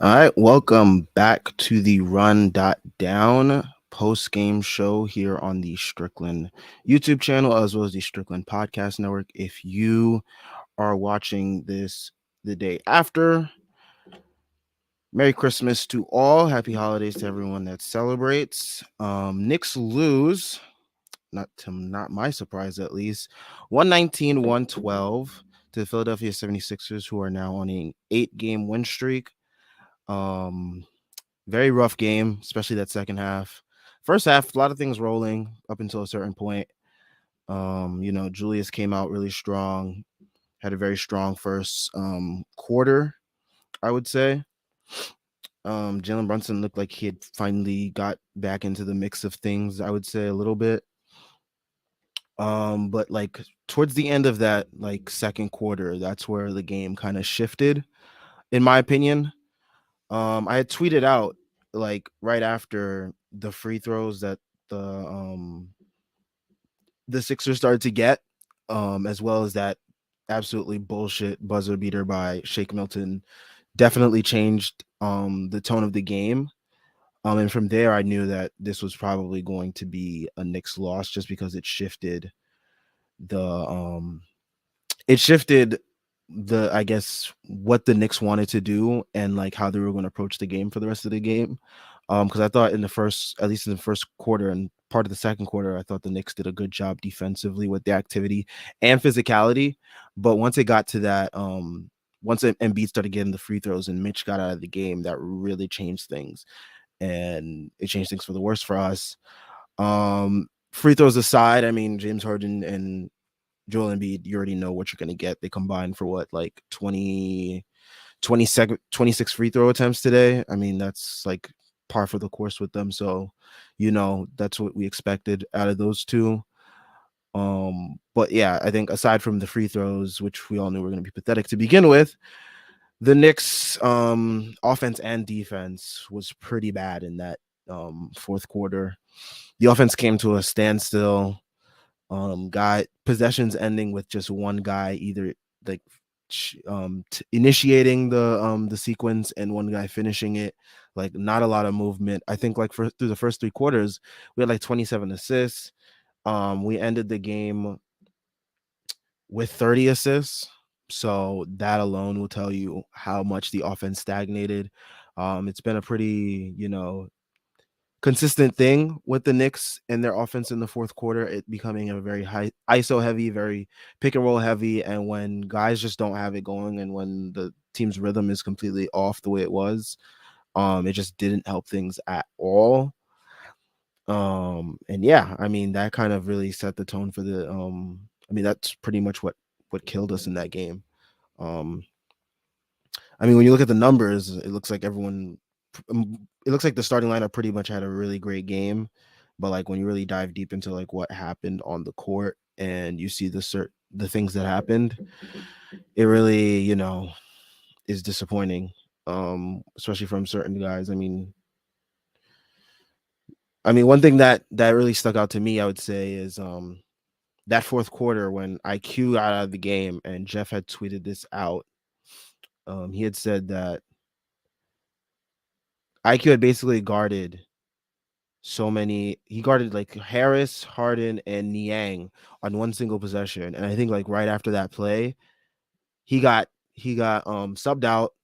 All right, welcome back to the Run.down post-game show here on the Strickland YouTube channel as well as the Strickland Podcast Network. If you are watching this the day after, Merry Christmas to all. Happy holidays to everyone that celebrates. Knicks lose, not my surprise at least, 119-112 to the Philadelphia 76ers, who are now on an 8-game win streak. Um, Very rough game, especially that second half. First half, a lot of things rolling up until a certain point. Julius came out really strong, had a very strong first quarter, I would say. Jalen Brunson looked like he had finally got back into the mix of things, I would say a little bit. But like towards the end of that like second quarter, that's where the game kind of shifted, in my opinion. I had tweeted out like right after the free throws that the um the Sixers started to get, as well as that absolutely bullshit buzzer beater by Shake Milton definitely changed the tone of the game. And from there I knew that this was probably going to be a Knicks loss just because the um it shifted the I guess what the Knicks wanted to do and like how they were going to approach the game for the rest of the game. Because I thought in the first, at least in the first quarter and part of the second quarter, I thought the Knicks did a good job defensively with the activity and physicality. But once it got to that, once Embiid started getting the free throws and Mitch got out of the game, that really changed things, and it changed things for the worse for us. Free throws aside, I mean James Harden and Joel Embiid, you already know what you're going to get. They combined for what, like 26 free throw attempts today. I mean, that's like par for the course with them. So, that's what we expected out of those two. But yeah, I think aside from the free throws, which we all knew were going to be pathetic to begin with, the Knicks offense and defense was pretty bad in that fourth quarter. The offense came to a standstill. Got possessions ending with just one guy either like initiating the sequence and one guy finishing it. Like not a lot of movement. I think like through the first three quarters we had like 27 assists. We ended the game with 30 assists, so that alone will tell you how much the offense stagnated. It's been a pretty consistent thing with the Knicks and their offense in the fourth quarter, it becoming a very high ISO heavy, very pick and roll heavy. And when guys just don't have it going and when the team's rhythm is completely off the way it was, it just didn't help things at all. And yeah, I mean, that kind of really set the tone for I mean, that's pretty much what killed us in that game. Um, I mean, when you look at the numbers, it looks like it looks like the starting lineup pretty much had a really great game, but like when you really dive deep into like what happened on the court and you see the things that happened, it really is disappointing. Especially from certain guys. I mean, one thing that really stuck out to me, I would say, is that fourth quarter when IQ got out of the game and Jeff had tweeted this out. He had said that IQ had basically guarded he guarded like Harris, Harden, and Niang on one single possession. And I think like right after that play, he got subbed out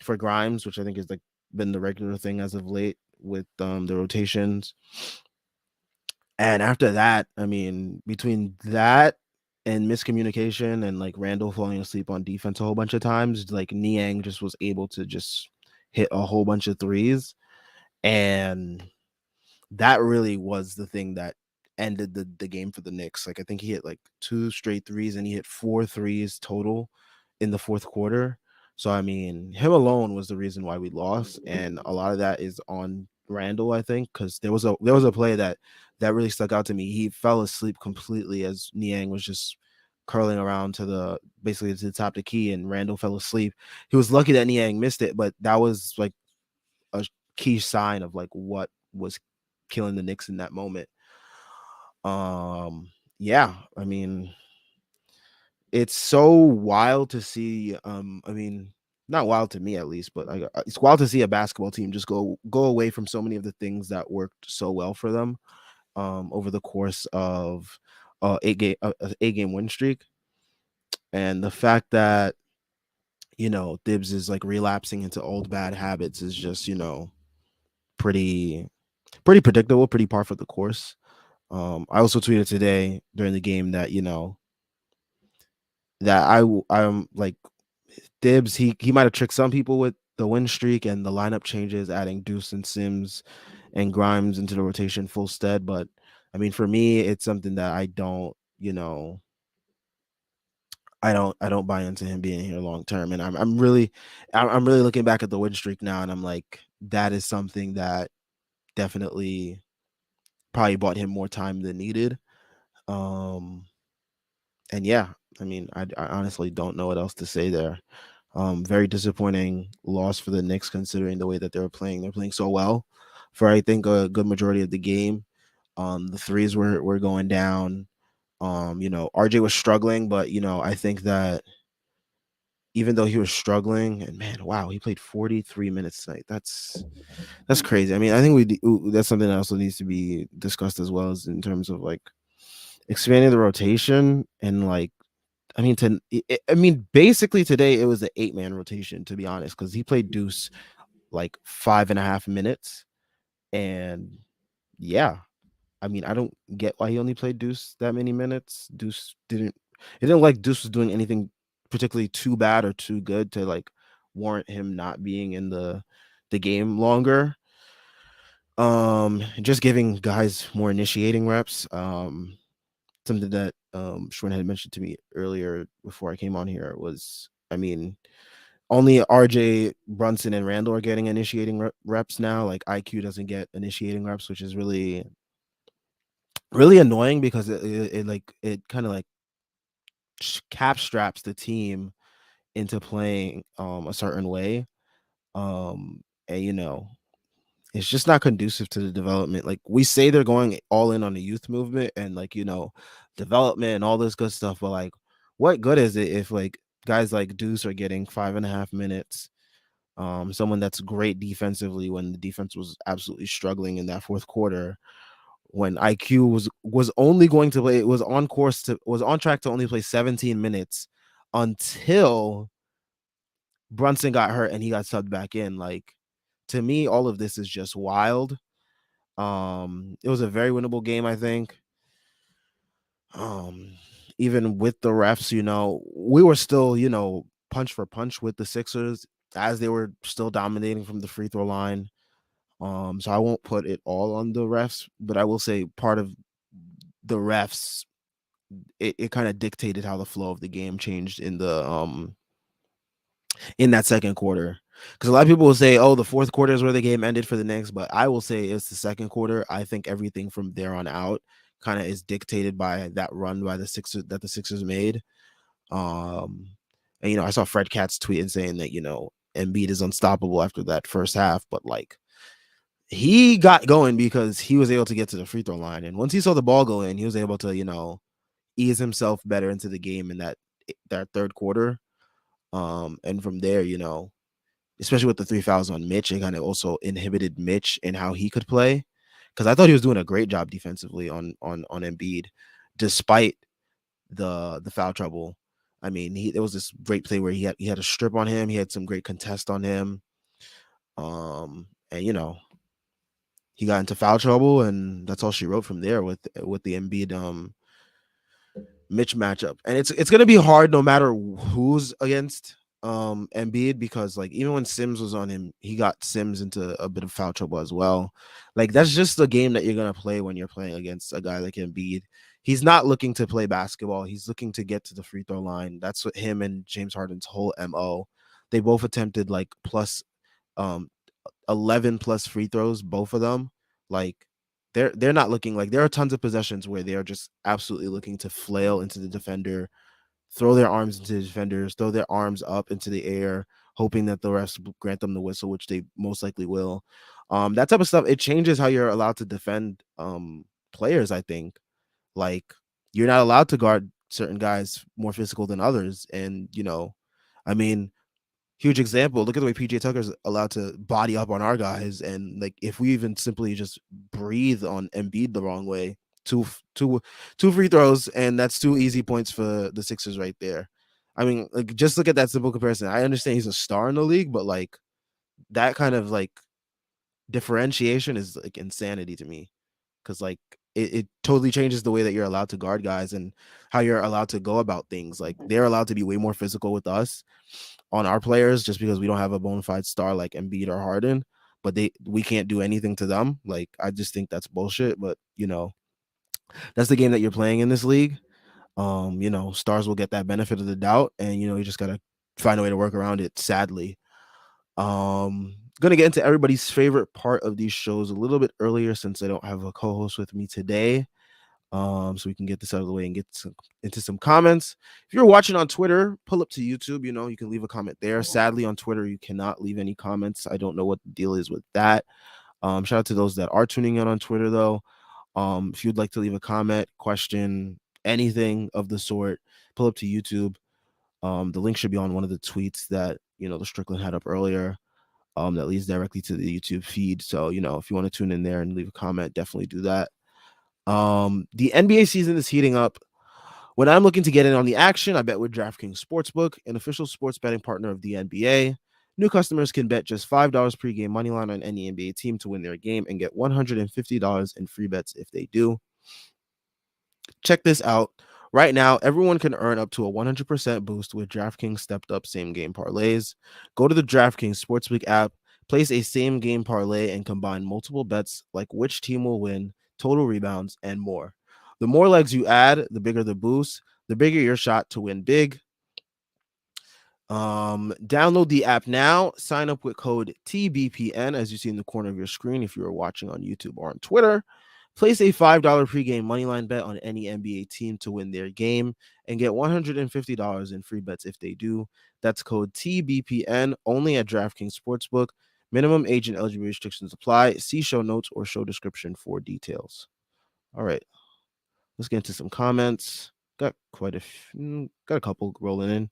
for Grimes, which I think has like been the regular thing as of late with the rotations. And after that, I mean, between that and miscommunication and like Randall falling asleep on defense a whole bunch of times, like Niang just was able to just hit a whole bunch of threes. And that really was the thing that ended the game for the Knicks. Like I think he hit like two straight threes and he hit four threes total in the fourth quarter. So I mean, him alone was the reason why we lost, and a lot of that is on Randall, I think, because there was a play that really stuck out to me. He fell asleep completely as Niang was just curling around to the basically to the top of the key, and Randall fell asleep. He was lucky that Niang missed it, but that was like a key sign of like what was killing the Knicks in that moment. Yeah, I mean, it's so wild to see. I mean, not wild to me at least, but it's wild to see a basketball team just go away from so many of the things that worked so well for them over the course of 8 game win streak, and the fact that Thibs is like relapsing into old bad habits is just pretty pretty predictable, pretty par for the course. I also tweeted today during the game that I'm like Dibs. He might have tricked some people with the win streak and the lineup changes, adding Deuce and Sims and Grimes into the rotation full stead. But I mean, for me, it's something that I don't buy into him being here long term. And I'm really looking back at the win streak now, and I'm like, that is something that definitely probably bought him more time than needed. Um, and yeah, I mean, I honestly don't know what else to say there. Very disappointing loss for the Knicks considering the way that they were playing. They're playing so well for I think a good majority of the game. The threes were going down. RJ was struggling, but I think that even though he was struggling, and man, wow, he played 43 minutes tonight. That's crazy. I mean, I think that's something that also needs to be discussed as well as in terms of like expanding the rotation and like I mean, basically today it was an 8-man rotation to be honest, because he played Deuce like 5.5 minutes, and yeah, I mean, I don't get why he only played Deuce that many minutes. It didn't like Deuce was doing anything particularly too bad or too good to like warrant him not being in the game longer. Just giving guys more initiating reps. Something that Shwin had mentioned to me earlier before I came on here was, I mean, only RJ, Brunson, and Randall are getting initiating reps now. Like IQ doesn't get initiating reps, which is really really annoying because it kind of like cap straps the team into playing a certain way. And it's just not conducive to the development. Like we say they're going all in on the youth movement and like development and all this good stuff, but like what good is it if like guys like Deuce are getting 5.5 minutes? Someone that's great defensively when the defense was absolutely struggling in that fourth quarter, when IQ was only going to play, was on track to only play 17 minutes until Brunson got hurt and he got subbed back in. Like to me, all of this is just wild. It was a very winnable game, I think. Um, Even with the refs, we were still, punch for punch with the Sixers as they were still dominating from the free throw line. So I won't put it all on the refs, but I will say part of the refs, it kind of dictated how the flow of the game changed in that second quarter. Because a lot of people will say, "Oh, the fourth quarter is where the game ended for the Knicks," but I will say it's the second quarter. I think everything from there on out kind of is dictated by that run by the Sixers that the Sixers made. And I saw Fred Katz tweet and saying that Embiid is unstoppable after that first half, but like he got going because he was able to get to the free throw line, and once he saw the ball go in, he was able to ease himself better into the game in that third quarter. And from there, especially with the 3 fouls on Mitch, it kind of also inhibited Mitch in how he could play. Because I thought he was doing a great job defensively on Embiid, despite the foul trouble. I mean, there was this great play where he had a strip on him. He had some great contest on him. And he got into foul trouble, and that's all she wrote from there with the Embiid Mitch matchup. And it's gonna be hard no matter who's against Embiid, because like even when Sims was on him, he got Sims into a bit of foul trouble as well. Like that's just the game that you're gonna play when you're playing against a guy like Embiid. He's not looking to play basketball. He's looking to get to the free throw line. That's what him and James Harden's whole MO. They both attempted like plus um 11 plus free throws, both of them. Like they're not looking, like there are tons of possessions where they are just absolutely looking to flail into the defender, throw their arms into the defenders, throw their arms up into the air, hoping that the refs grant them the whistle, which they most likely will. That type of stuff, it changes how you're allowed to defend players, I think. Like you're not allowed to guard certain guys more physical than others. And I mean, huge example. Look at the way PJ Tucker's allowed to body up on our guys, and like if we even simply just breathe on Embiid the wrong way, two two two free throws, and that's 2 easy points for the Sixers right there. I mean, like just look at that simple comparison. I understand he's a star in the league, but like that kind of like differentiation is like insanity to me because like it totally changes the way that you're allowed to guard guys and how you're allowed to go about things. Like they're allowed to be way more physical with us on our players just because we don't have a bona fide star like Embiid or Harden, but we can't do anything to them. Like I just think that's bullshit. But that's the game that you're playing in this league. Stars will get that benefit of the doubt, and you just gotta find a way to work around it. Sadly, gonna get into everybody's favorite part of these shows a little bit earlier since I don't have a co-host with me today. So we can get this out of the way and get into some comments. If you're watching on Twitter, pull up to YouTube. You can leave a comment there. Sadly, on Twitter, you cannot leave any comments. I don't know what the deal is with that. Shout out to those that are tuning in on Twitter, though. If you'd like to leave a comment, question, anything of the sort, pull up to YouTube. The link should be on one of the tweets that the Strickland had up earlier. That leads directly to the YouTube feed. So if you want to tune in there and leave a comment, definitely do that. The NBA season is heating up. When I'm looking to get in on the action, I bet with DraftKings Sportsbook, an official sports betting partner of the NBA. New customers can bet just $5 pregame moneyline on any NBA team to win their game and get $150 in free bets if they do. Check this out. Right now, everyone can earn up to a 100% boost with DraftKings stepped up same game parlays. Go to the DraftKings Sportsbook app, place a same game parlay, and combine multiple bets like which team will win, total rebounds, and more. The more legs you add, the bigger the boost, the bigger your shot to win big. Download the app now. Sign up with code TBPN as you see in the corner of your screen if you are watching on YouTube or on Twitter. Place a $5 pregame moneyline bet on any NBA team to win their game and get $150 in free bets if they do. That's code TBPN only at DraftKings Sportsbook. Minimum age and eligibility restrictions apply. See show notes or show description for details. All right, let's get into some comments. Got a couple rolling in.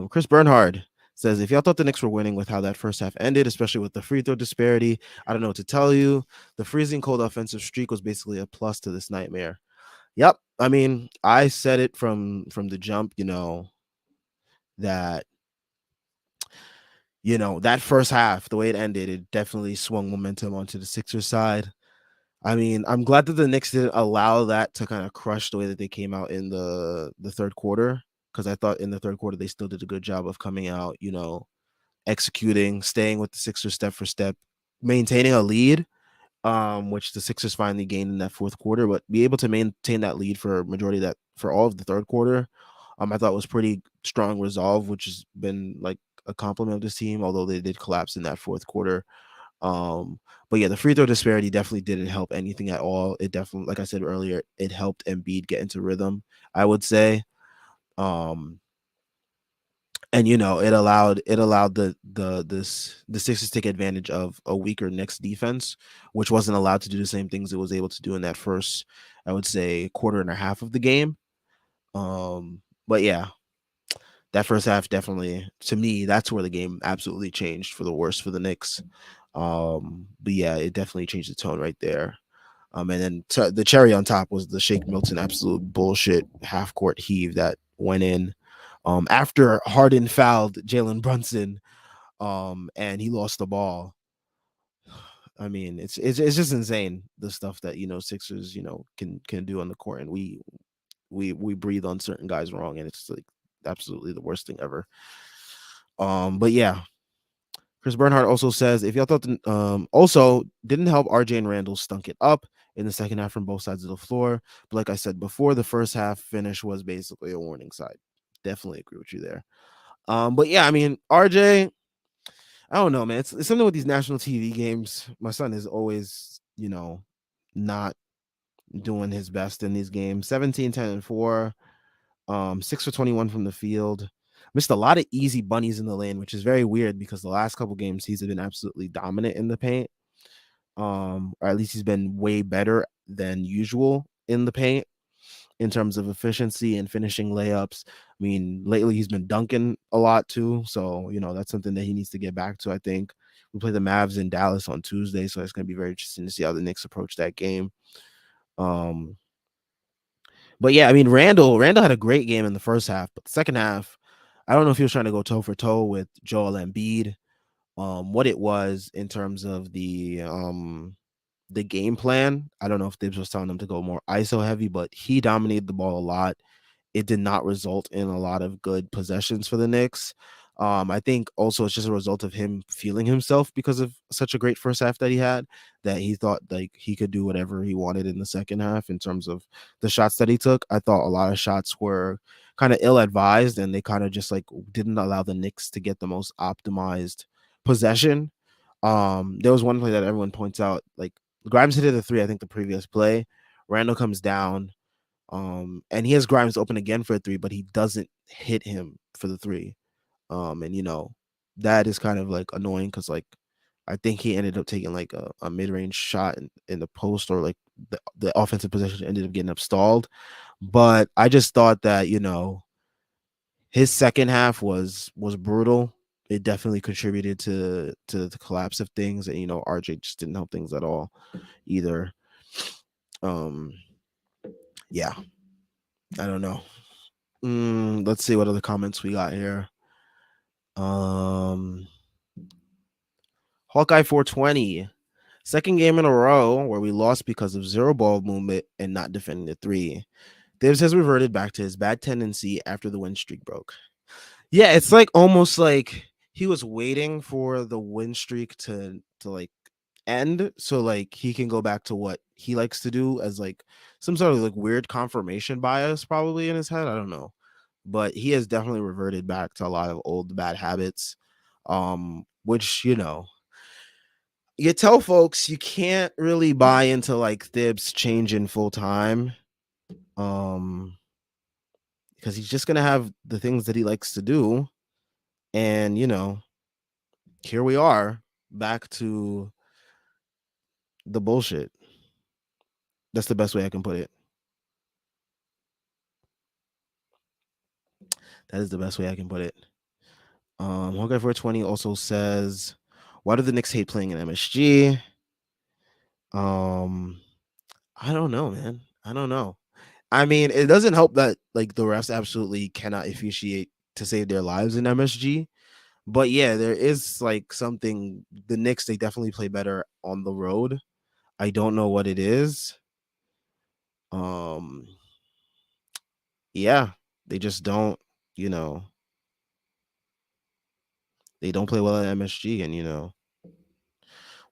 Chris Bernhard says, if y'all thought the Knicks were winning with how that first half ended, especially with the free throw disparity, I don't know what to tell you. The freezing cold offensive streak was basically a plus to this nightmare. Yep. I mean, I said it from the jump, that that first half, the way it ended, it definitely swung momentum onto the Sixers side. I mean, I'm glad that the Knicks didn't allow that to kind of crush the way that they came out in the third quarter, because I thought in the third quarter they still did a good job of coming out, executing, staying with the Sixers step for step, maintaining a lead, which the Sixers finally gained in that fourth quarter, but be able to maintain that lead for majority of that for all of the third quarter, I thought was pretty strong resolve, which has been like a compliment of this team, although they did collapse in that fourth quarter. But yeah, the free throw disparity definitely didn't help anything at all. It definitely, like I said earlier, it helped Embiid get into rhythm, I would say. And it allowed the Sixers to take advantage of a weaker Knicks defense, which wasn't allowed to do the same things it was able to do in that first, I would say, quarter and a half of the game. But yeah, that first half definitely, to me, that's where the game absolutely changed for the worse for the Knicks. But yeah, it definitely changed the tone right there. And then the cherry on top was the Shake Milton absolute bullshit half court heave that went in after Harden fouled Jalen Brunson, and he lost the ball. I mean, it's just insane, the stuff that Sixers can do on the court, and we breathe on certain guys wrong, and it's like absolutely the worst thing ever. But yeah, Chris Bernhard also says, if y'all thought also didn't help, RJ and Randall stunk it up in the second half from both sides of the floor. But like I said before, the first half finish was basically a warning side. Definitely agree with you there. But yeah, I mean, RJ, I don't know, man. It's something with these national TV games. My son is always, not doing his best in these games. 17, 10, and 4. 6 for 21 from the field. Missed a lot of easy bunnies in the lane, which is very weird because the last couple games he's been absolutely dominant in the paint. Or at least he's been way better than usual in the paint. in terms of efficiency and finishing layups. I mean, lately he's been dunking a lot too, so that's something that he needs to get back to. I think we play the Mavs in Dallas on Tuesday, so it's going to be very interesting to see how the Knicks approach that game. Um, but yeah, I mean, Randall had a great game in the first half, but the second half, I don't know if he was trying to go toe for toe with Joel Embiid. What it was in terms of the game plan. I don't know if Thibs was telling him to go more ISO heavy, but he dominated the ball a lot. It did not result in a lot of good possessions for the Knicks. I think also it's just a result of him feeling himself because of such a great first half that he had, that he thought like he could do whatever he wanted in the second half in terms of the shots that he took. I thought a lot of shots were kind of ill advised, and they kind of just like didn't allow the Knicks to get the most optimized possession. There was one play that everyone points out, like Grimes hit a three, I think the previous play. Randall comes down, and he has Grimes open again for a three, but he doesn't hit him for the three. And that is kind of like annoying because like I think he ended up taking like a mid-range shot in the post, or like the offensive possession ended up getting up stalled. But I just thought that, his second half was brutal. It definitely contributed to the collapse of things, and RJ just didn't help things at all either. Um, yeah, I don't know. Let's see what other comments we got here. Um, Hawkeye 420. Second game in a row where we lost because of zero ball movement and not defending the three. Dibs has reverted back to his bad tendency after the win streak broke. Yeah, it's like almost like he was waiting for the win streak to like end, so like he can go back to what he likes to do, as like some sort of like weird confirmation bias probably in his head. I don't know. But he has definitely reverted back to a lot of old bad habits. Which, you tell folks you can't really buy into like Thibs changing full time. Um, because he's just gonna have the things that he likes to do. And here we are back to the bullshit. That's the best way I can put it. That is the best way I can put it. Hawkeye 420 also says, why do the Knicks hate playing in MSG? Um, I don't know, man. I don't know. I mean, it doesn't help that like the refs absolutely cannot officiate to save their lives in MSG. But yeah, there is like something. The Knicks, they definitely play better on the road. I don't know what it is. Um, yeah, they just don't. You know, they don't play well at MSG, and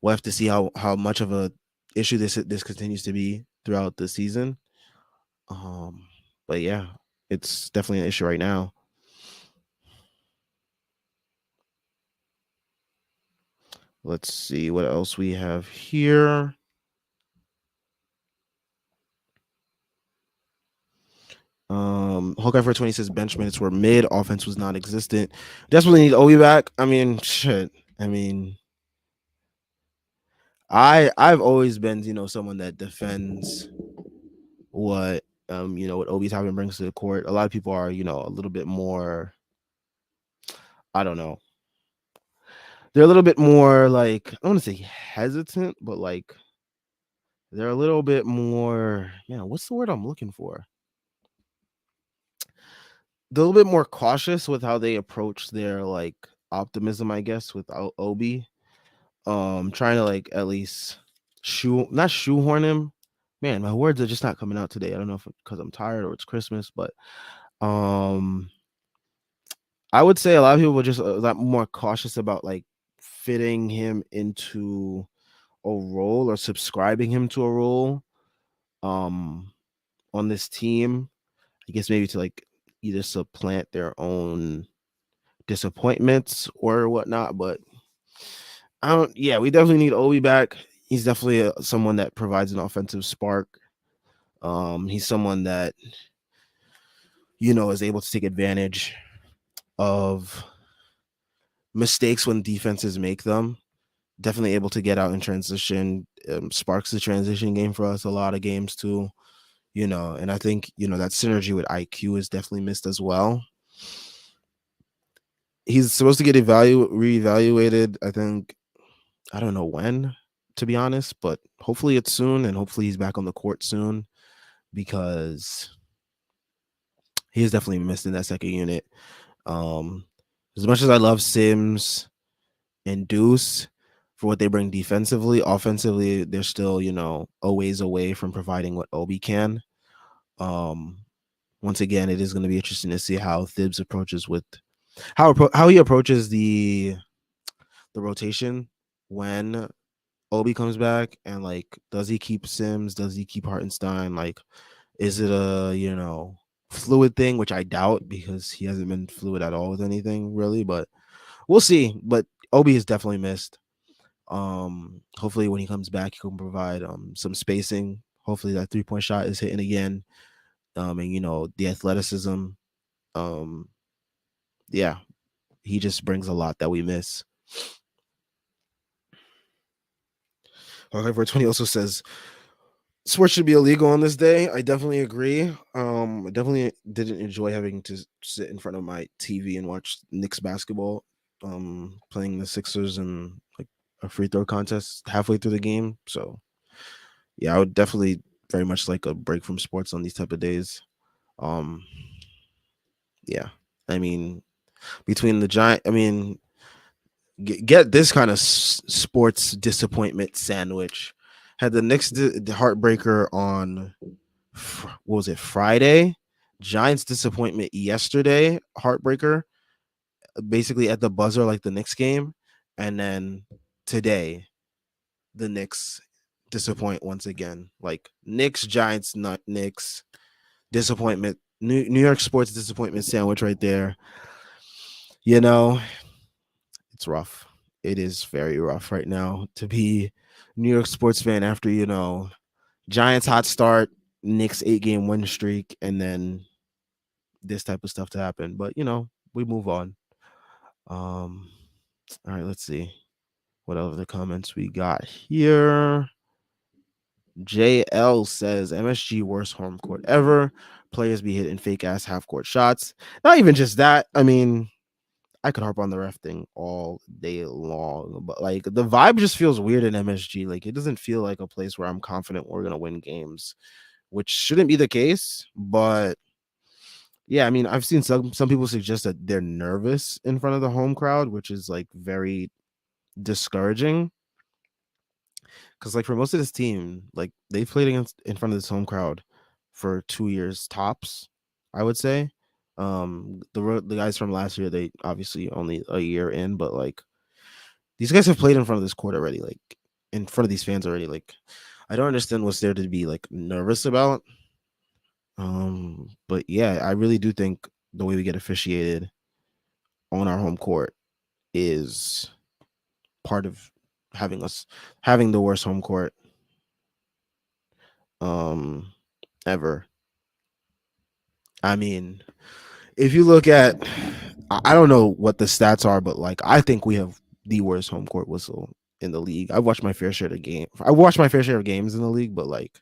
we'll have to see how much of a issue this continues to be throughout the season. Um, but yeah, it's definitely an issue right now. Let's see what else we have here. Hawkeye 420 says bench minutes were mid, offense was non-existent. Desperately need Obi back. I mean, shit. I mean, I've always been, someone that defends what what Obi Toppin brings to the court. A lot of people are, a little bit more, I don't know. They're a little bit more like, I don't want to say hesitant, but like they're a little bit more, what's the word I'm looking for? They're a little bit more cautious with how they approach their like optimism, I guess, with Obi. Trying to like at least not shoehorn him. Man, my words are just not coming out today. I don't know if because I'm tired or it's Christmas, but um I would say a lot of people were just a lot more cautious about like fitting him into a role or subscribing him to a role um on this team. I guess maybe to like either supplant their own disappointments or whatnot. But I don't. Yeah, we definitely need Obi back. He's definitely someone that provides an offensive spark. He's someone that is able to take advantage of mistakes when defenses make them. Definitely able to get out in transition. Sparks the transition game for us a lot of games too. And I think, that synergy with IQ is definitely missed as well. He's supposed to get reevaluated, I think. I don't know when, to be honest, but hopefully it's soon, and hopefully he's back on the court soon, because he is definitely missed in that second unit. Um, as much as I love Sims and Deuce for what they bring defensively, offensively, they're still, a ways away from providing what Obi can. Um, Once again, it is going to be interesting to see how Thibs approaches with how he approaches the rotation when Obi comes back, and like, does he keep Sims? Does he keep Hartenstein? Like, is it a fluid thing, which I doubt, because he hasn't been fluid at all with anything really, but we'll see. But Obi is definitely missed. Hopefully when he comes back, he can provide some spacing. Hopefully that 3-point shot is hitting again. And the athleticism. Um, yeah, he just brings a lot that we miss. However, 20 also says sports should be illegal on this day. I definitely agree. I definitely didn't enjoy having to sit in front of my TV and watch Knicks basketball, playing the Sixers and like a free throw contest halfway through the game. So yeah, I would definitely very much like a break from sports on these type of days. Um, yeah, I mean, between the giant, I mean, get this kind of sports disappointment sandwich. Had the Knicks the heartbreaker on what was it, Friday? Giants disappointment yesterday, heartbreaker, basically at the buzzer like the Knicks game, and then today the Knicks disappoint once again. Like Knicks, Giants, not Knicks. Disappointment. New York sports disappointment sandwich right there. You know, it's rough. It is very rough right now to be New York sports fan after, Giants hot start, Knicks 8-game win streak, and then this type of stuff to happen. But we move on. All right, let's see what other comments we got here. JL says MSG worst home court ever. Players be hitting fake ass half court shots. Not even just that. I mean, I could harp on the ref thing all day long, but like the vibe just feels weird in MSG. Like it doesn't feel like a place where I'm confident we're gonna win games, which shouldn't be the case. But yeah, I mean, I've seen some people suggest that they're nervous in front of the home crowd, which is like very discouraging. Because like for most of this team, like they've played against in front of this home crowd for 2 years tops, I would say. The guys from last year, they obviously only a year in, but like these guys have played in front of this court already, like in front of these fans already. Like I don't understand what's there to be like nervous about. But yeah, I really do think the way we get officiated on our home court is part of having the worst home court um ever. I mean, if you look at, I don't know what the stats are, but like I think we have the worst home court whistle in the league. I've watched my fair share of game. I watched my fair share of games in the league, but like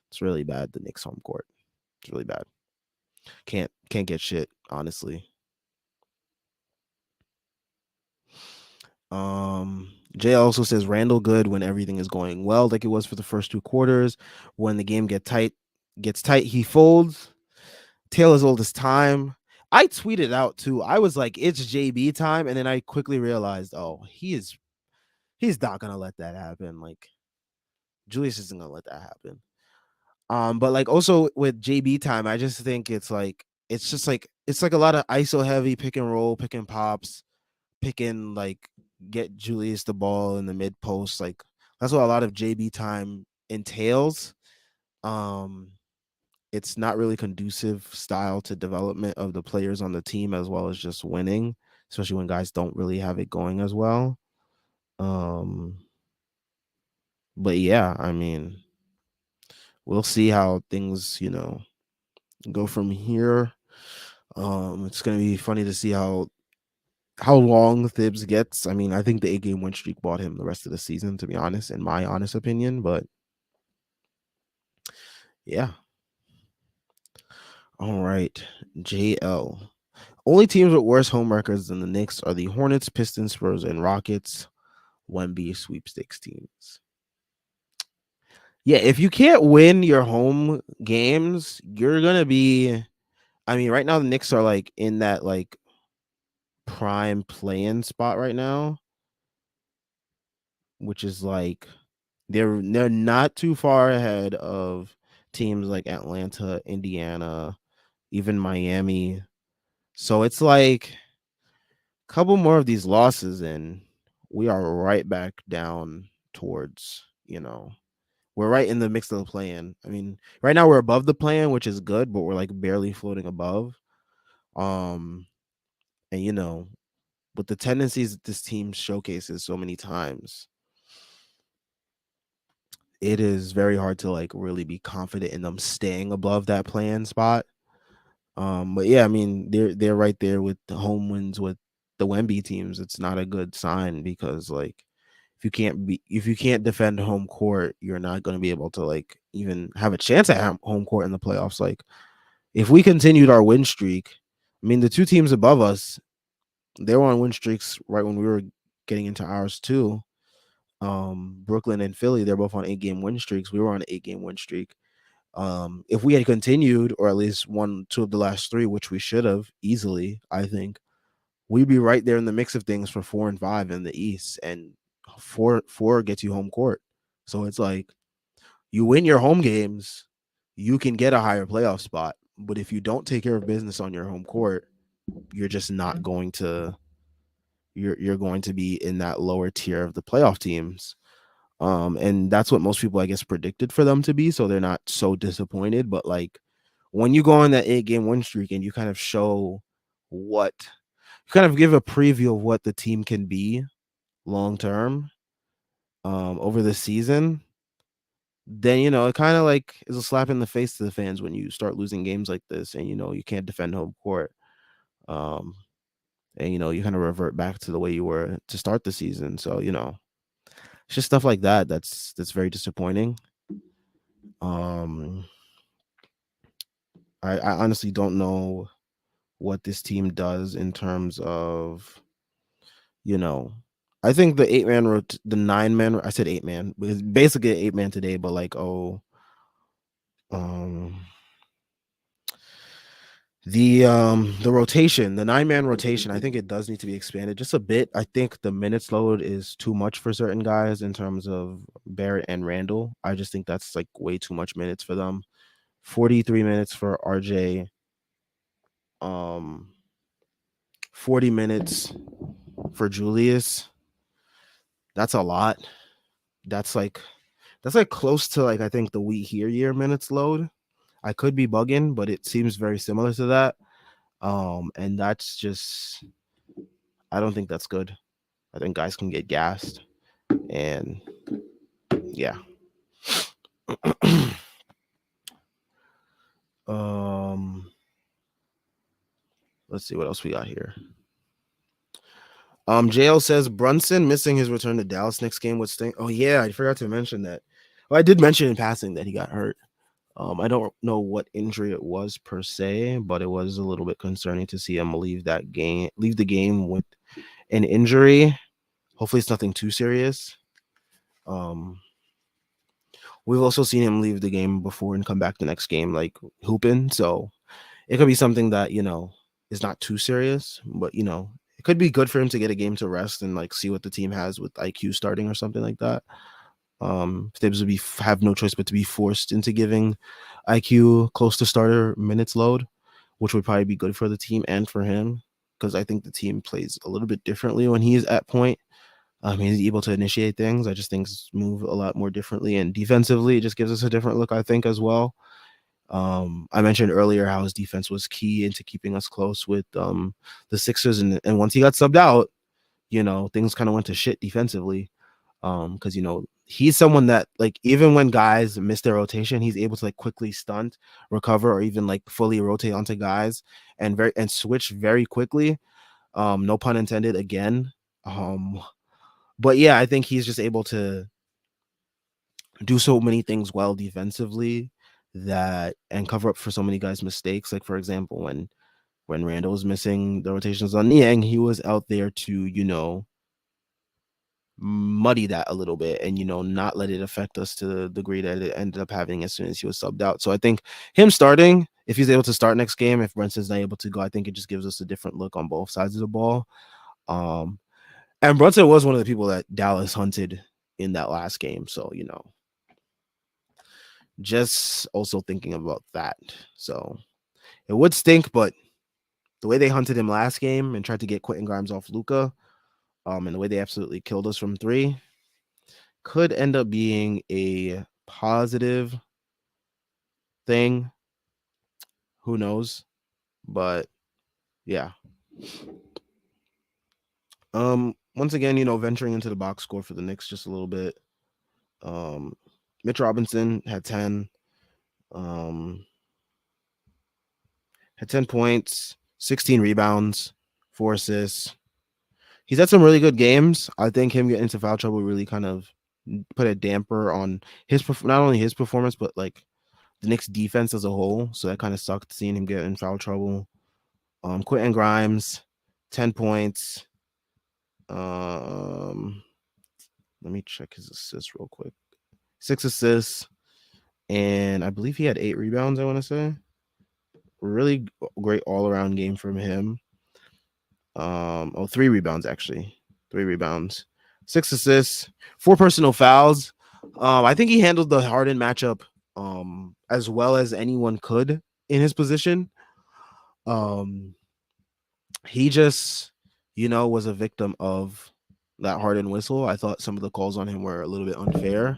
it's really bad. The Knicks home court, it's really bad. Can't get shit, honestly. Jay also says Randall good when everything is going well, like it was for the first 2 quarters. When the game gets tight, he folds. Tale as old as time. I tweeted out too. I was like, it's JB time, and then I quickly realized, oh, he's not gonna let that happen. Like Julius isn't gonna let that happen. But like also with JB time, I just think it's like a lot of ISO heavy pick and roll, pick and pops, pick and like get Julius the ball in the mid post. Like that's what a lot of JB time entails. Um, it's not really conducive style to development of the players on the team as well as just winning, especially when guys don't really have it going as well. Um, but yeah, I mean, we'll see how things, go from here. It's gonna be funny to see how long Thibs gets. I mean, I think the 8-game win streak bought him the rest of the season, to be honest, in my honest opinion. But yeah. All right, JL. Only teams with worse home records than the Knicks are the Hornets, Pistons, Spurs, and Rockets. Wemby sweepstakes teams. Yeah, if you can't win your home games, you're gonna be. I mean, right now the Knicks are like in that like prime play-in spot right now, which is like they're not too far ahead of teams like Atlanta, Indiana, even Miami. So it's like a couple more of these losses and we are right back down towards, we're right in the mix of the plan. I mean, right now we're above the plan, which is good, but we're like barely floating above. Um, and with the tendencies that this team showcases so many times, it is very hard to like really be confident in them staying above that plan spot. But yeah, I mean they're right there with the home wins with the Wemby teams. It's not a good sign because like if you can't defend home court, you're not going to be able to like even have a chance at home court in the playoffs. Like if we continued our win streak, I mean the two teams above us, they were on win streaks right when we were getting into ours too. Brooklyn and Philly, they're both on 8-game win streaks. We were on an 8-game win streak. If we had continued, or at least won two of the last three, which we should have easily, I think, we'd be right there in the mix of things for 4 and 5 in the East, and four gets you home court. So it's like you win your home games, you can get a higher playoff spot. But if you don't take care of business on your home court, you're just not going to. You're going to be in that lower tier of the playoff teams. And that's what most people, I guess, predicted for them to be. So they're not so disappointed. But like when you go on that 8-game win streak and you kind of show what you kind of give a preview of what the team can be long term over the season, then it kind of like is a slap in the face to the fans when you start losing games like this and you can't defend home court. Um and you kind of revert back to the way you were to start the season. So, it's just stuff like that that's very disappointing. Um I honestly don't know what this team does in terms of, you know, I think the 8-man the 9-man, I said 8-man, but it's basically an 8-man today, but like, um, the rotation, the 9-man rotation, I think it does need to be expanded just a bit. I think the minutes load is too much for certain guys in terms of Barrett and Randall. I just think that's like way too much minutes for them. 43 minutes for RJ, um 40 minutes for Julius. That's a lot. That's like close to like I think the We Here year minutes load. I could be bugging, but it seems very similar to that. And that's just I don't think that's good. I think guys can get gassed, and yeah. um, let's see what else we got here. JL says Brunson missing his return to Dallas next game would stink. Oh yeah, I forgot to mention that. Well, I did mention in passing that he got hurt. I don't know what injury it was per se, but it was a little bit concerning to see him leave the game with an injury. Hopefully, it's nothing too serious. Um, we've also seen him leave the game before and come back the next game like hooping, so it could be something that is not too serious, but it could be good for him to get a game to rest and like see what the team has with IQ starting or something like that. Thibs would have no choice but to be forced into giving IQ close to starter minutes load, which would probably be good for the team and for him because I think the team plays a little bit differently when he's at point. He's able to initiate things. I just think move a lot more differently, and defensively, it just gives us a different look, I think, as well. I mentioned earlier how his defense was key into keeping us close with the Sixers, and once he got subbed out, things kind of went to shit defensively. Because he's someone that like even when guys miss their rotation, he's able to like quickly stunt, recover, or even like fully rotate onto guys and switch very quickly. No pun intended again. But yeah, I think he's just able to do so many things well defensively that and cover up for so many guys' mistakes. Like for example, when Randall was missing the rotations on Niang, he was out there to, muddy that a little bit and not let it affect us to the degree that it ended up having as soon as he was subbed out. So I think him starting, if he's able to start next game, if Brunson's not able to go, I think it just gives us a different look on both sides of the ball. Um, and Brunson was one of the people that Dallas hunted in that last game. So, just also thinking about that. So it would stink, but the way they hunted him last game and tried to get Quentin Grimes off Luka, and the way they absolutely killed us from three could end up being a positive thing. Who knows? But yeah. Once again, venturing into the box score for the Knicks just a little bit. Um, Mitch Robinson had 10. Um, had 10 points, 16 rebounds, 4 assists. He's had some really good games. I think him getting into foul trouble really kind of put a damper on his not only his performance, but like the Knicks defense as a whole. So that kind of sucked seeing him get in foul trouble. Quentin Grimes, 10 points. Let me check his assists real quick. 6 assists, and I believe he had 8 rebounds, I want to say. Really great all-around game from him. 3 rebounds actually. 3 rebounds. 6 assists, 4 personal fouls. I think he handled the Harden matchup as well as anyone could in his position. He just, was a victim of that Harden whistle. I thought some of the calls on him were a little bit unfair.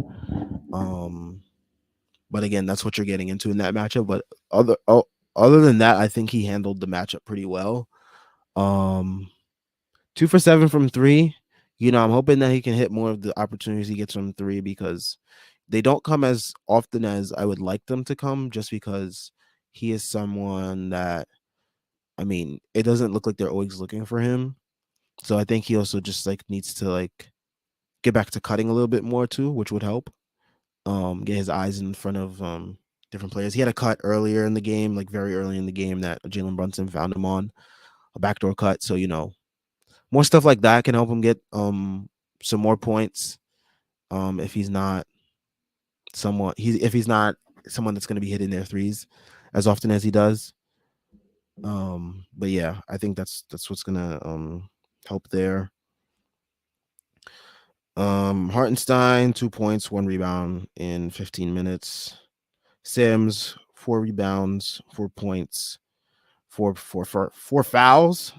But again, that's what you're getting into in that matchup. But other than that, I think he handled the matchup pretty well. 2 for 7 from three. I'm hoping that he can hit more of the opportunities he gets from three because they don't come as often as I would like them to come, just because he is someone that, it doesn't look like they're always looking for him. So I think he also just needs to get back to cutting a little bit more too, which would help. Get his eyes in front of different players. He had a cut earlier in the game, like very early in the game, that Jalen Brunson found him on a backdoor cut. So more stuff like that can help him get some more points. If he's not someone that's going to be hitting their threes as often as he does. But yeah, I think that's what's gonna help there. Hartenstein, 2 points, 1 rebound in 15 minutes. Sims, 4 rebounds, 4 points, four fouls.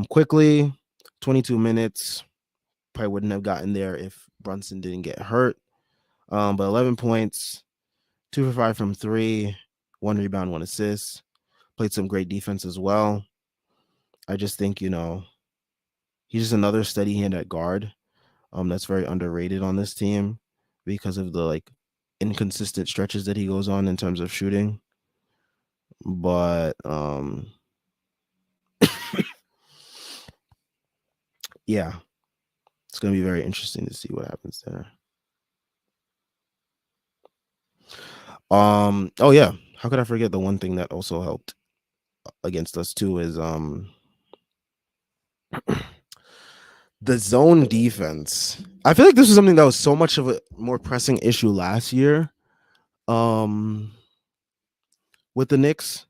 Quickly, 22 minutes. Probably wouldn't have gotten there if Brunson didn't get hurt. But 11 points, 2 for 5 from three, 1 rebound, 1 assist. Played some great defense as well. I just think, he's just another steady hand at guard. That's very underrated on this team because of the inconsistent stretches that he goes on in terms of shooting. But yeah, it's gonna be very interesting to see what happens there. Oh yeah, how could I forget the one thing that also helped against us too is the zone defense. I feel like this was something that was so much of a more pressing issue last year with the Knicks,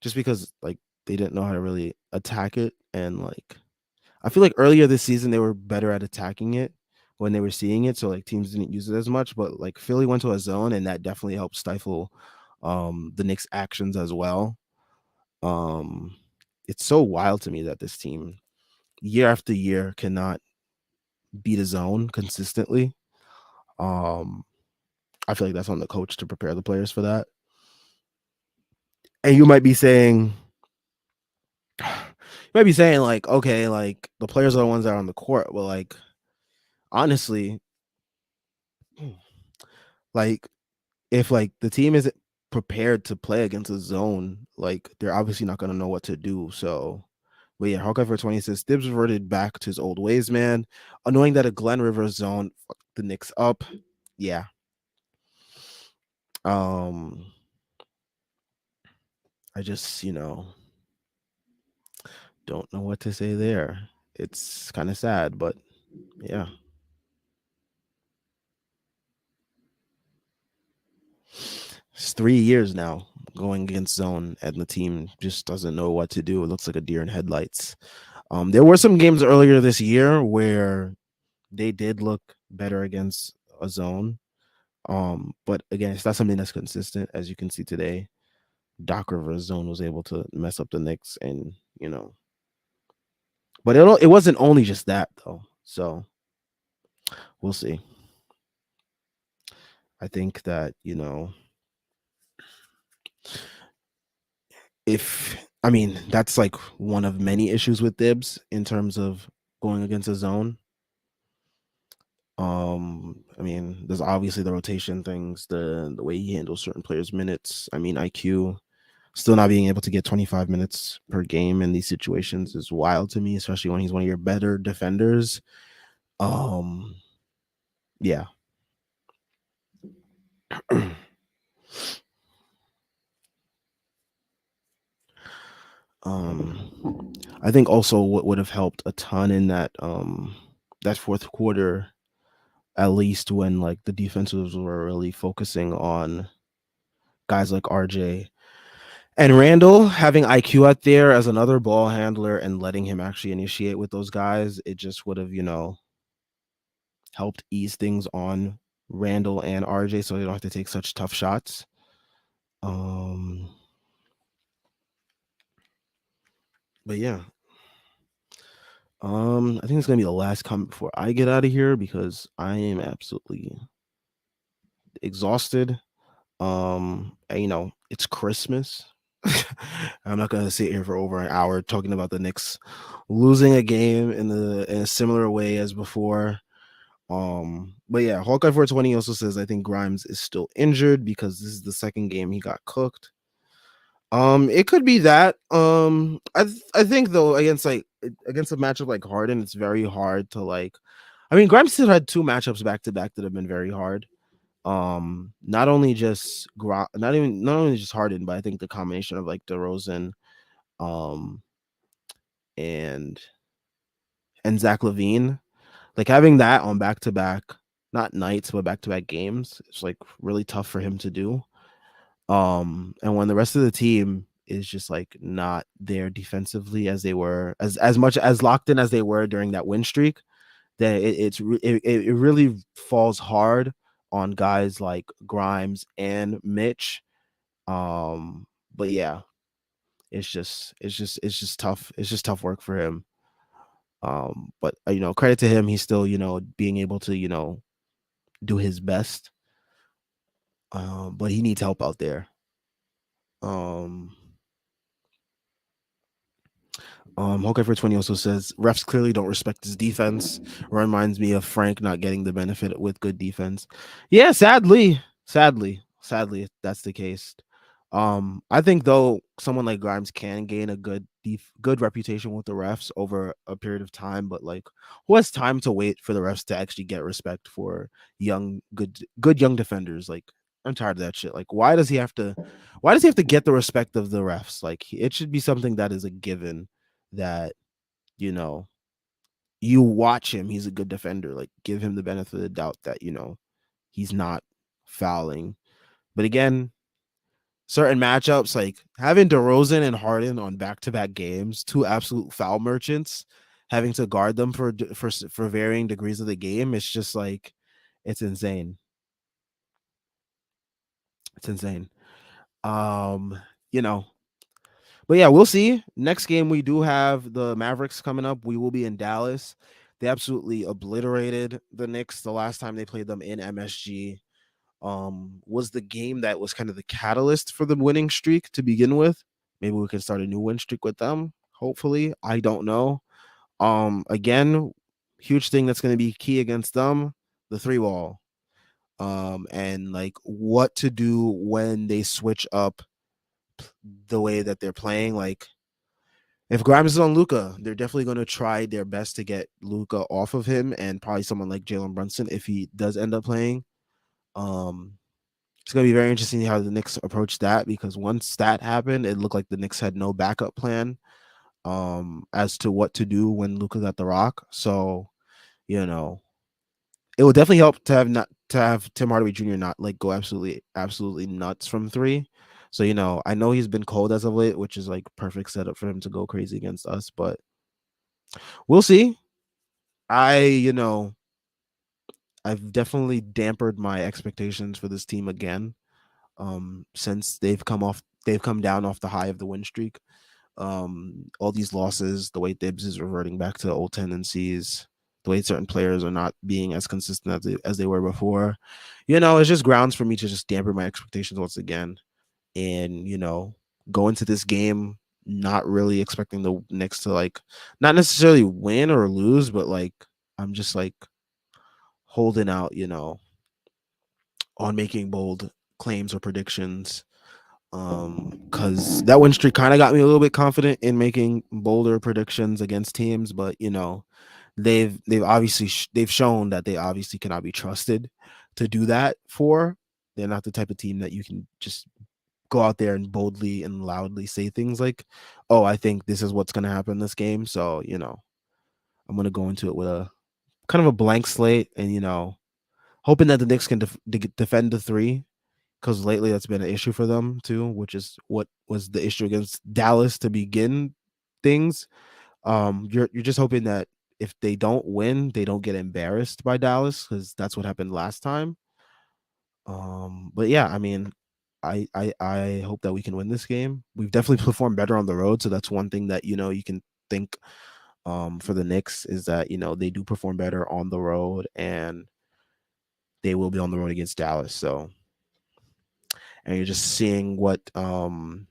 just because they didn't know how to really attack it. And I feel like earlier this season they were better at attacking it when they were seeing it, so teams didn't use it as much. But Philly went to a zone, and that definitely helped stifle the Knicks' actions as well. It's so wild to me that this team year after year cannot beat a zone consistently. I feel like that's on the coach to prepare the players for that. And you might be saying, okay, the players are the ones that are on the court. Well, honestly, if the team isn't prepared to play against a zone, they're obviously not going to know what to do. So, but yeah, Hawkeye for 20 says Tibbs reverted back to his old ways, man. Annoying that a Glen Rivers zone fucked the Knicks up. Yeah. Um, I just, don't know what to say there. It's kind of sad, but yeah. It's 3 years now going against zone, and the team just doesn't know what to do. It looks like a deer in headlights. There were some games earlier this year where they did look better against a zone. But again, it's not something that's consistent. As you can see today, Doc Rivers zone was able to mess up the Knicks, and but it wasn't only just that though. So we'll see. I think that if I mean that's like one of many issues with Dibs in terms of going against a zone. I mean, there's obviously the rotation things, the way he handles certain players' minutes. I mean, IQ still not being able to get 25 minutes per game in these situations is wild to me, especially when he's one of your better defenders. Um, yeah. I think also what would have helped a ton in that fourth quarter, at least when like the defenses were really focusing on guys like RJ and Randall, having IQ out there as another ball handler and letting him actually initiate with those guys, it just would have, helped ease things on Randall and RJ so they don't have to take such tough shots. Um but yeah. I think it's gonna be the last comment before I get out of here because I am absolutely exhausted. And, it's Christmas. I'm not gonna sit here for over an hour talking about the Knicks losing a game in a similar way as before. But yeah, Hawkeye 420 also says I think Grimes is still injured because this is the second game he got cooked. It could be that. I think though against a matchup like Harden, it's very hard to like. I mean, Grimes still had two matchups back to back that have been very hard. Not only just not only just Harden, but I think the combination of like DeRozan, um, and Zach Levine, like having that on back to back, not nights but back to back games, it's like really tough for him to do. And when the rest of the team is just like not there defensively as they were as much as locked in as they were during that win streak, then it really falls hard on guys like Grimes and Mitch. But yeah, it's just tough. It's just tough work for him. But credit to him, he's still being able to do his best. But he needs help out there. Um, Hawkeye for 20 also says refs clearly don't respect his defense. Reminds me of Frank not getting the benefit with good defense. Yeah, sadly, that's the case. I think though someone like Grimes can gain a good reputation with the refs over a period of time, but like who has time to wait for the refs to actually get respect for young good young defenders? Like I'm tired of that shit. Like why does he have to get the respect of the refs? Like it should be something that is a given that you know you watch him, he's a good defender. Like give him the benefit of the doubt that he's not fouling. But again, certain matchups like having DeRozan and Harden on back-to-back games, two absolute foul merchants, having to guard them for varying degrees of the game, it's just like it's insane. It's insane. Um, you know, But yeah, we'll see. Next game we do have the Mavericks coming up. We will be in Dallas. They absolutely obliterated the Knicks the last time they played them in MSG. Was the game that was kind of the catalyst for the winning streak to begin with. Maybe we can start a new win streak with them. Hopefully, I don't know. Again, huge thing that's going to be key against them, the three ball. And like what to do when they switch up the way that they're playing. Like if Grimes is on Luca, they're definitely going to try their best to get Luca off of him, and probably someone like Jalen Brunson if he does end up playing. Um, It's gonna be very interesting how the Knicks approach that, because once that happened, it looked like the Knicks had no backup plan as to what to do when Luka got the rock. So, you know, it would definitely help to have not to have Tim Hardaway Jr. not like go absolutely nuts from three. So, I know he's been cold as of late, which is like perfect setup for him to go crazy against us, but we'll see. I, I've definitely dampered my expectations for this team again. Since they've come down off the high of the win streak. All these losses, the way Thibs is reverting back to old tendencies, the way certain players are not being as consistent as they were before. It's just grounds for me to just dampen my expectations once again, and go into this game not really expecting the Knicks to like not necessarily win or lose, but like I'm just like holding out, on making bold claims or predictions, because that win streak kind of got me a little bit confident in making bolder predictions against teams, but they've obviously they've shown that they obviously cannot be trusted to do that for. They're not the type of team that you can just go out there and boldly and loudly say things like, oh, I think this is what's going to happen in this game. So I'm going to go into it with a kind of a blank slate, and hoping that the Knicks can defend the three, because lately that's been an issue for them too, which is what was the issue against Dallas to begin things. You're just hoping that if they don't win, they don't get embarrassed by Dallas, because that's what happened last time. But yeah, I mean, I hope that we can win this game. We've definitely performed better on the road, so that's one thing that you can think for the Knicks, is that they do perform better on the road, and they will be on the road against Dallas. So, and you're just seeing what Jalen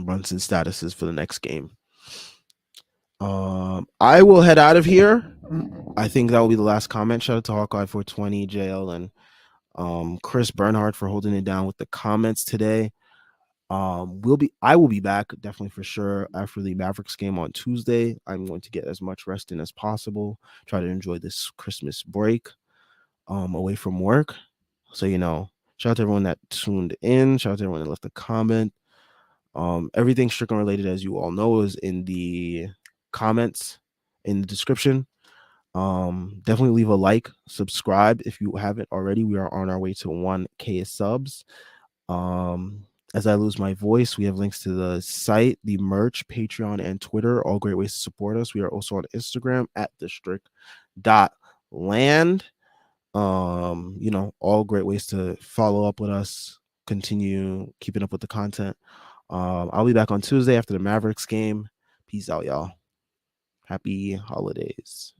Brunson's status is for the next game. I will head out of here. I think that will be the last comment. Shout out to Hawkeye 420, JL, and Chris Bernhardt for holding it down with the comments today. I will be back definitely for sure after the Mavericks game on Tuesday. I'm going to get as much rest in as possible. Try to enjoy this Christmas break away from work. So shout out to everyone that tuned in. Shout out to everyone that left a comment. Everything Strickland related, as you all know, is in the comments in the description. Definitely leave a like, subscribe if you haven't already. We are on our way to 1K subs. As I lose my voice, we have links to the site, the merch, Patreon, and Twitter. All great ways to support us. We are also on Instagram at district.land. All great ways to follow up with us, continue keeping up with the content. I'll be back on Tuesday after the Mavericks game. Peace out, y'all. Happy holidays.